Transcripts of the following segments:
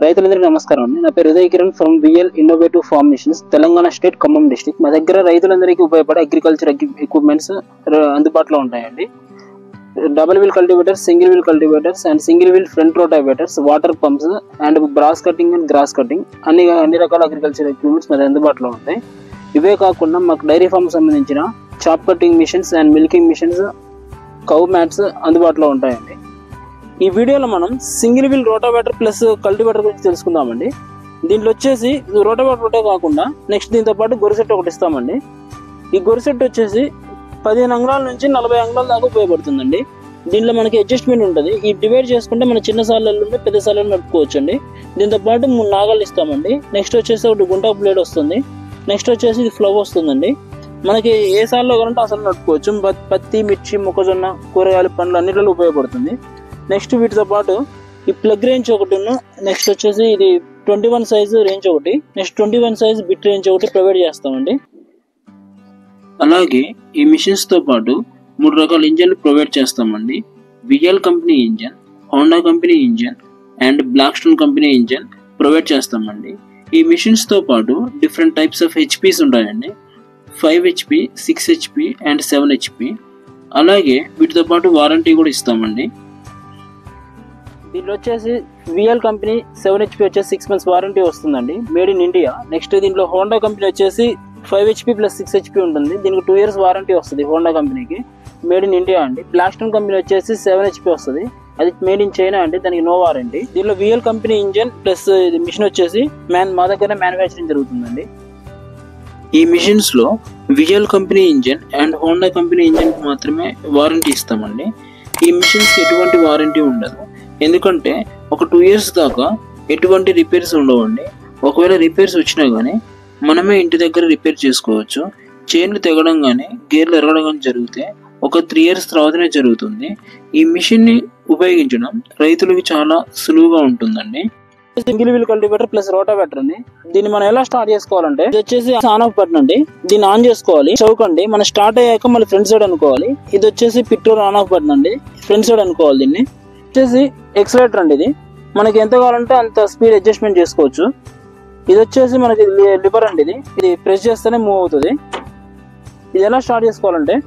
రైతులందరికీ నమస్కారం అండి. నా పేరు Uday Kiran from VL innovative farm machines, Telangana state, Khammam district. మా దగ్గర రైతులందరికీ ఉపయోగపడే అగ్రికల్చర్ ఎక్విప్మెంట్స్ అందుబాటులో ఉంటాయండి. Double wheel cultivators, single wheel cultivators and single wheel front rotavators, water pumps and brush cutting and grass cutting అన్ని రకాల అగ్రికల్చర్ ఎక్విప్మెంట్స్ మా అందుబాటులో ఉంటాయి. ఇవే కాకుండా మాకు డైరీ ఫార్మ్ సంబంధించిన chaff cutting machines and milking machines, cow mats అందుబాటులో ఉంటాయండి. ఈ వీడియోలో మనం single wheel rotavator plus cultivator గురించి తెలుసుకుందామండి. దీంట్లో వచ్చేసి రోటావేటర్ ఒకటే కాకుండా నెక్స్ట్ దీంతో పాటు గొరిసెట్ ఒకటి ఇస్తామండి. ఈ గొరిసెట్ వచ్చేసి 15 అంగుళాల నుంచి 40 అంగుళాల దాకా ఉపయోగపడుతుందండి. దీంట్లో మనకి అడ్జస్ట్మెంట్ ఉంటుంది. ఈ డివైడ్ చేసుకుంటే మన చిన్న సాలలు ఉంటే పెద్ద సాలలు నడుపుకోవచ్చు అండి. దీంతో పాటు 3 నాగళ్ళు ఇస్తామండి. నెక్స్ట్ వచ్చేసి ఒకటి గుంటా ప్లేట్ వస్తుంది. నెక్స్ట్ వచ్చేసి ఇది ఫ్లవ్ వస్తుందండి. మనకి ఏ సాల్లో కావాలంటే అసలు నడుపుకోవచ్చు. పత్తి, మిర్చి, మొక్కజొన్న, కూరగాయలు, పండ్లు అన్నిటిలో ఉపయోగపడుతుంది. నెక్స్ట్ వీటితో పాటు ఈ ప్లగ్ రేంజ్ ఒకటి, నెక్స్ట్ వచ్చేసి ఇది 21 సైజు రేంజ్ ఒకటి, నెక్స్ట్ 21 సైజు బిట్ రేంజ్ ఒకటి ప్రొవైడ్ చేస్తామండి. అలాగే ఈ మిషన్స్ తో పాటు 3 రకాల ఇంజన్లు ప్రొవైడ్ చేస్తామండి. VL company engine, Honda company engine and black stone company engine provide చేస్తామండి. ఈ మిషన్స్ తో పాటు డిఫరెంట్ టైప్స్ ఆఫ్ హెచ్పీస్ ఉంటాయండి. 5 HP, 6 HP అండ్ 7 HP. అలాగే వీటితో పాటు వారంటీ కూడా ఇస్తామండి. దీంట్లో వచ్చేసి విఎల్ కంపెనీ 7 HP వచ్చేసి 6 months వారంటీ వస్తుందండి, మేడ్ ఇన్ ఇండియా. నెక్స్ట్ దీంట్లో హోండా కంపెనీ వచ్చేసి 5 HP ప్లస్ 6 HP ఉంటుంది. దీనికి 2 years వారంటీ వస్తుంది హోండా కంపెనీకి, మేడ్ ఇన్ ఇండియా అండి. బ్లాక్ స్టోన్ కంపెనీ వచ్చేసి 7 HP వస్తుంది, అది మేడ్ ఇన్ చైనా అండి, దానికి నో వారంటీ. దీంట్లో VL company engine plus machine వచ్చేసి మా దగ్గర మ్యానుఫ్యాక్చరింగ్ జరుగుతుందండి. ఈ మిషన్స్ లో VL company engine and Honda company engine మాత్రమే వారంటీ ఇస్తామండి. ఈ మిషన్స్ కి ఎటువంటి వారంటీ ఉండదు, ఎందుకంటే ఒక 2 years దాకా ఎటువంటి రిపేర్స్ ఉండవండి. ఒకవేళ రిపేర్స్ వచ్చినా కానీ మనమే ఇంటి దగ్గర రిపేర్ చేసుకోవచ్చు. చైన్లు తెగడం కానీ గేర్లు ఎరగడం కానీ జరిగితే ఒక 3 years తర్వాతనే జరుగుతుంది. ఈ మిషన్ ని ఉపయోగించడం రైతులకి చాలా సులువుగా ఉంటుందండి. Single wheel cultivator plus rotavator అండి. దీన్ని మనం ఎలా స్టార్ట్ చేసుకోవాలంటే ఇది వచ్చేసి ఆన్ ఆఫ్ బటన్ అండి. దీన్ని ఆన్ చేసుకోవాలి, చౌకండి. మనం స్టార్ట్ అయ్యాక మళ్ళీ ఫ్రంట్ సైడ్ అనుకోవాలి. ఇది వచ్చేసి పిట్రోల్ ఆన్ ఆఫ్ బటన్ అండి, ఫ్రంట్ సైడ్ అనుకోవాలి. దీన్ని వచ్చేసి ఎక్సలేటర్ అండి. ఇది మనకి ఎంత కావాలంటే అంత స్పీడ్ అడ్జస్ట్మెంట్ చేసుకోవచ్చు. ఇది వచ్చేసి మనకి లివర్ అండి. ఇది ప్రెస్ చేస్తేనే మూవ్ అవుతుంది. ఇది ఎలా స్టార్ట్ చేసుకోవాలంటే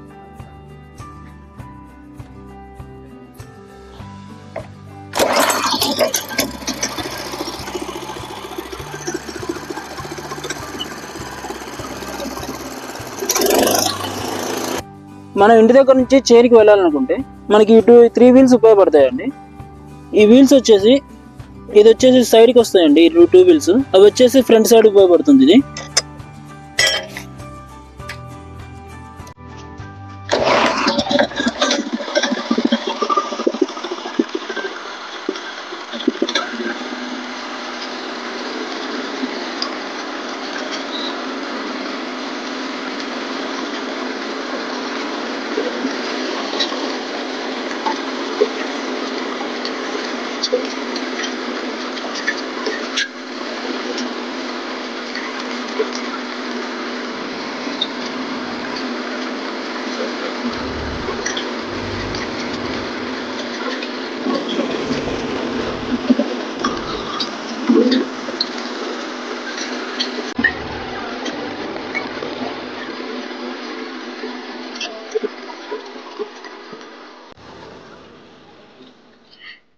మనం ఇంటి దగ్గర నుంచి చైర్కి వెళ్ళాలనుకుంటే మనకి ఇటు 3 wheels ఉపయోగపడతాయండి. ఈ వీల్స్ వచ్చేసి ఇది వచ్చేసి సైడ్కి వస్తాయండి. 2 wheels అవి వచ్చేసి ఫ్రంట్ సైడ్ ఉపయోగపడుతుంది. ఇది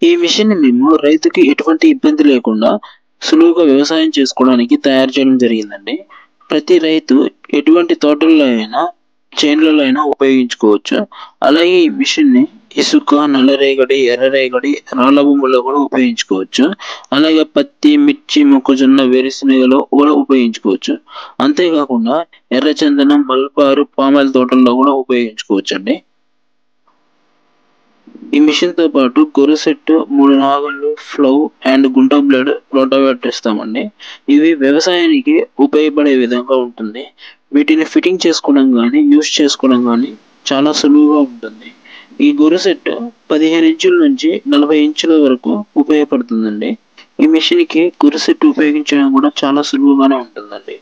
ఈ మిషన్ ని మేము రైతుకి ఎటువంటి ఇబ్బంది లేకుండా సులువుగా వ్యవసాయం చేసుకోవడానికి తయారు చేయడం జరిగిందండి. ప్రతి రైతు ఎటువంటి తోటల్లో అయినా చేన్లలో అయినా ఉపయోగించుకోవచ్చు. అలాగే ఈ మిషన్ని ఇసుక, నల్లరేగడి, ఎర్రరేగడి, రాళ్ళ భూముల్లో కూడా ఉపయోగించుకోవచ్చు. అలాగే పత్తి, మిర్చి, మొక్కజొన్న, వేరుశెనగలో కూడా ఉపయోగించుకోవచ్చు. అంతేకాకుండా ఎర్రచందనం, బల్పారు, పామాయిల్ తోటల్లో కూడా ఉపయోగించుకోవచ్చు అండి. ఈ మిషన్ తో పాటు గొర్రె సెట్, 3 నాగళ్ళు, ఫ్లౌ అండ్ గుంట బ్లేడ్, రోటావేటర్ ఇస్తామండి. ఇవి వ్యవసాయానికి ఉపయోగపడే విధంగా ఉంటుంది. వీటిని ఫిట్టింగ్ చేసుకోవడం కానీ యూస్ చేసుకోవడం కానీ చాలా సులువుగా ఉంటుంది. ఈ గొర్రె సెట్ 15 ఇంచుల నుంచి 40 ఇంచుల వరకు ఉపయోగపడుతుందండి. ఈ మిషన్ కి గొర్రె సెట్ ఉపయోగించడం కూడా చాలా సులువుగానే ఉంటుందండి.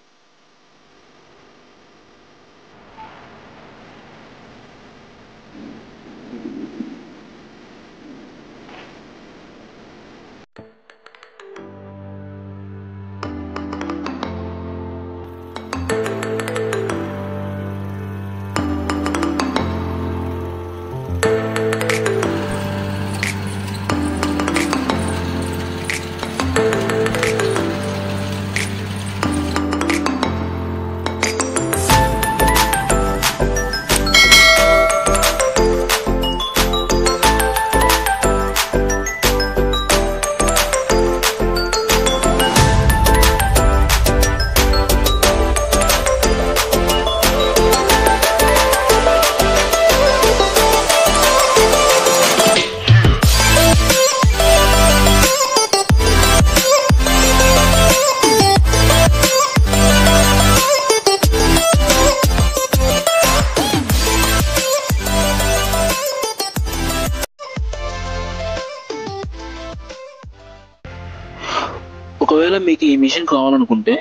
ఒకవేళ మీకు ఈ మిషన్ కావాలనుకుంటే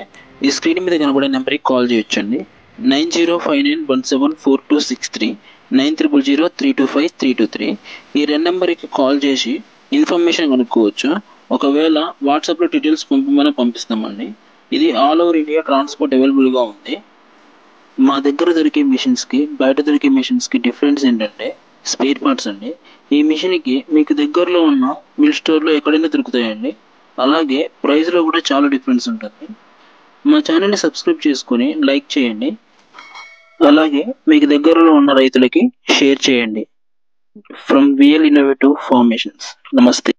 ఈ స్క్రీన్ మీద కనబడే నెంబర్కి కాల్ చేయొచ్చండి. 9059174263, 9000325323. ఈ 2 నెంబర్కి కాల్ చేసి ఇన్ఫర్మేషన్ కనుక్కోవచ్చు. ఒకవేళ వాట్సాప్లో డీటెయిల్స్ పంపిస్తామండి. ఇది ఆల్ ఓవర్ ఇండియా ట్రాన్స్పోర్ట్ అవైలబుల్గా ఉంది. మా దగ్గర దొరికే మిషన్స్కి బయట దొరికే మిషన్స్కి డిఫరెన్స్ ఏంటంటే స్పేర్ పార్ట్స్ అండి. ఈ మిషన్కి మీకు దగ్గరలో ఉన్న మిల్ స్టోర్లో ఎక్కడైనా దొరుకుతాయండి. అలాగే ప్రైస్లో కూడా చాలా డిఫరెన్స్ ఉంటుంది. మా ఛానల్ని సబ్స్క్రైబ్ చేసుకొని లైక్ చేయండి. అలాగే మీకు దగ్గరలో ఉన్న రైతులకి షేర్ చేయండి. From VL innovative formations. నమస్తే.